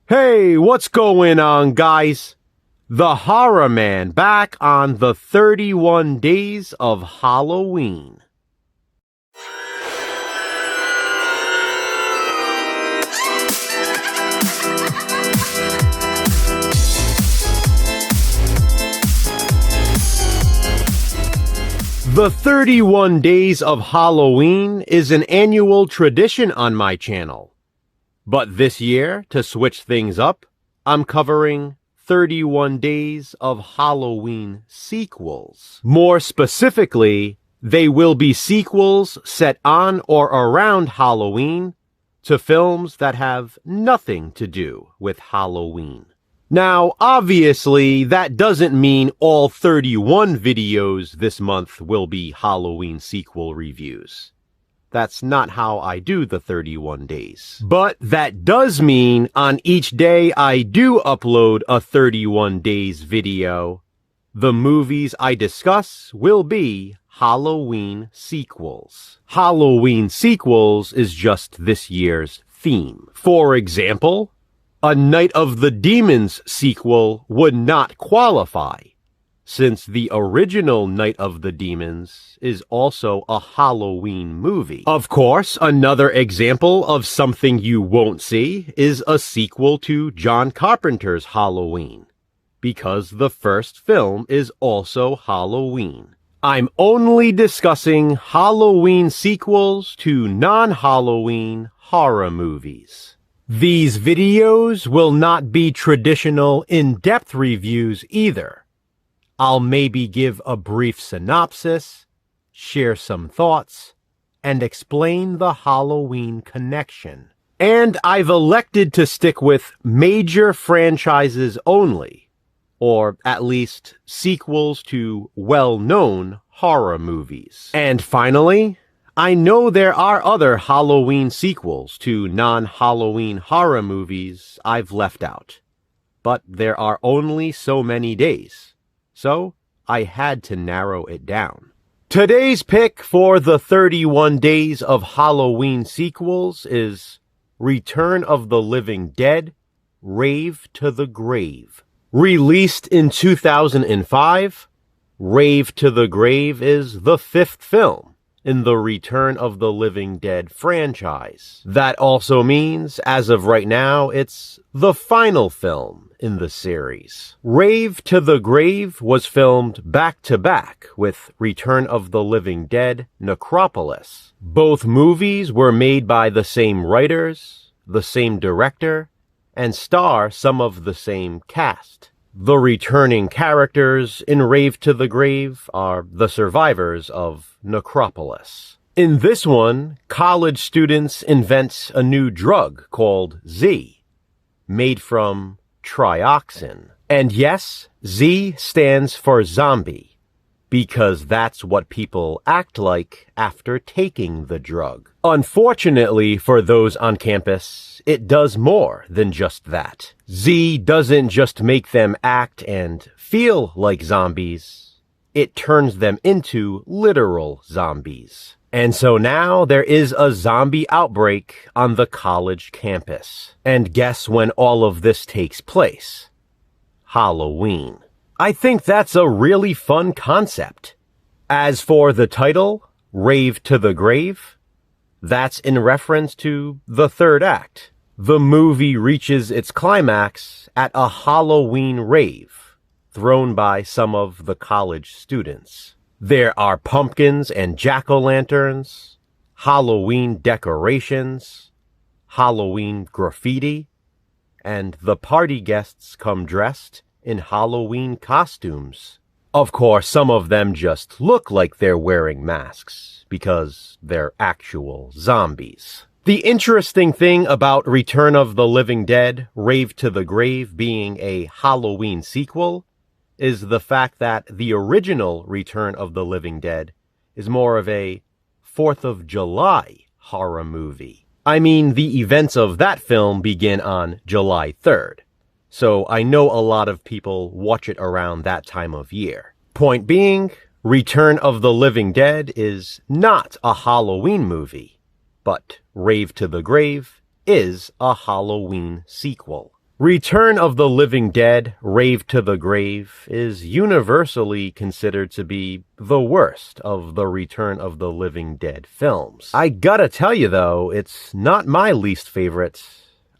Hey, what's going on, guys? The Horror Man back on the 31 Days of Halloween. The 31 Days of Halloween is an annual tradition on my channel. But this year, to switch things up, I'm covering 31 Days of Halloween sequels. More specifically, they will be sequels set on or around Halloween to films that have nothing to do with Halloween. Now, obviously, that doesn't mean all 31 videos this month will be Halloween sequel reviews. That's not how I do the 31 days. But that does mean on each day I do upload a 31 days video, the movies I discuss will be Halloween sequels. Halloween sequels is just this year's theme. For example, a Night of the Demons sequel would not qualify, since the original Night of the Demons is also a Halloween movie. Of course, another example of something you won't see is a sequel to John Carpenter's Halloween, because the first film is also Halloween. I'm only discussing Halloween sequels to non-Halloween horror movies. These videos will not be traditional in-depth reviews either. I'll maybe give a brief synopsis, share some thoughts, and explain the Halloween connection. And I've elected to stick with major franchises only, or at least sequels to well-known horror movies. And finally, I know there are other Halloween sequels to non-Halloween horror movies I've left out, but there are only so many days. So, I had to narrow it down. Today's pick for the 31 Days of Halloween sequels is Return of the Living Dead, Rave to the Grave. Released in 2005, Rave to the Grave is the fifth film in the Return of the Living Dead franchise. That also means, as of right now, it's the final film in the series. Rave to the Grave was filmed back-to-back with Return of the Living Dead Necropolis. Both movies were made by the same writers, the same director, and star some of the same cast. The returning characters in Rave to the Grave are the survivors of Necropolis. In this one, college students invent a new drug called Z, made from trioxin. And yes, Z stands for zombie, because that's what people act like after taking the drug. Unfortunately for those on campus, it does more than just that. Z doesn't just make them act and feel like zombies, it turns them into literal zombies. And so now there is a zombie outbreak on the college campus. And guess when all of this takes place? Halloween. I think that's a really fun concept. As for the title, Rave to the Grave, that's in reference to the third act. The movie reaches its climax at a Halloween rave thrown by some of the college students. There are pumpkins and jack-o'-lanterns, Halloween decorations, Halloween graffiti, and the party guests come dressed in Halloween costumes. Of course, some of them just look like they're wearing masks because they're actual zombies. The interesting thing about Return of the Living Dead, Rave to the Grave being a Halloween sequel is the fact that the original Return of the Living Dead is more of a 4th of July horror movie. I mean, the events of that film begin on July 3rd, so I know a lot of people watch it around that time of year. Point being, Return of the Living Dead is not a Halloween movie, but Rave to the Grave is a Halloween sequel. Return of the Living Dead, Rave to the Grave is universally considered to be the worst of the Return of the Living Dead films. I gotta tell you though, it's not my least favorite.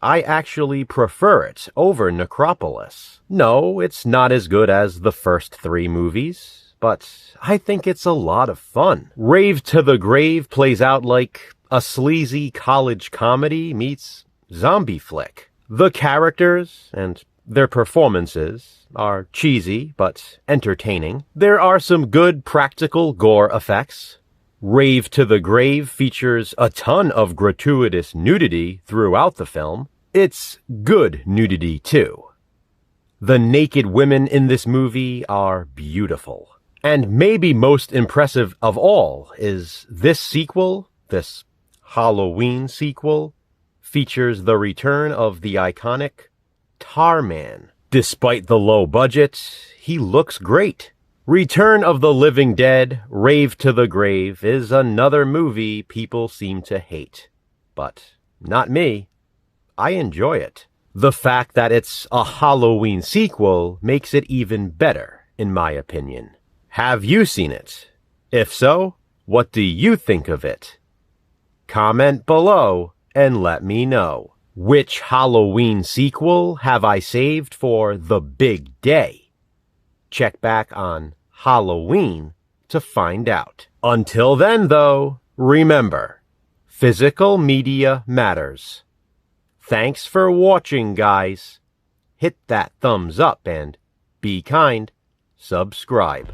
I actually prefer it over Necropolis. No, it's not as good as the first 3 movies, but I think it's a lot of fun. Rave to the Grave plays out like a sleazy college comedy meets zombie flick. The characters and their performances are cheesy but entertaining. There are some good practical gore effects. Rave to the Grave features a ton of gratuitous nudity throughout the film. It's good nudity too. The naked women in this movie are beautiful. And maybe most impressive of all is this sequel, this Halloween sequel, features the return of the iconic Tarman. Despite the low budget, he looks great. Return of the Living Dead, Rave to the Grave is another movie people seem to hate. But not me. I enjoy it. The fact that it's a Halloween sequel makes it even better, in my opinion. Have you seen it? If so, what do you think of it? Comment below and let me know. Which Halloween sequel have I saved for the big day? Check back on Halloween to find out. Until then, though, remember, physical media matters. Thanks for watching, guys. Hit that thumbs up and be kind. Subscribe.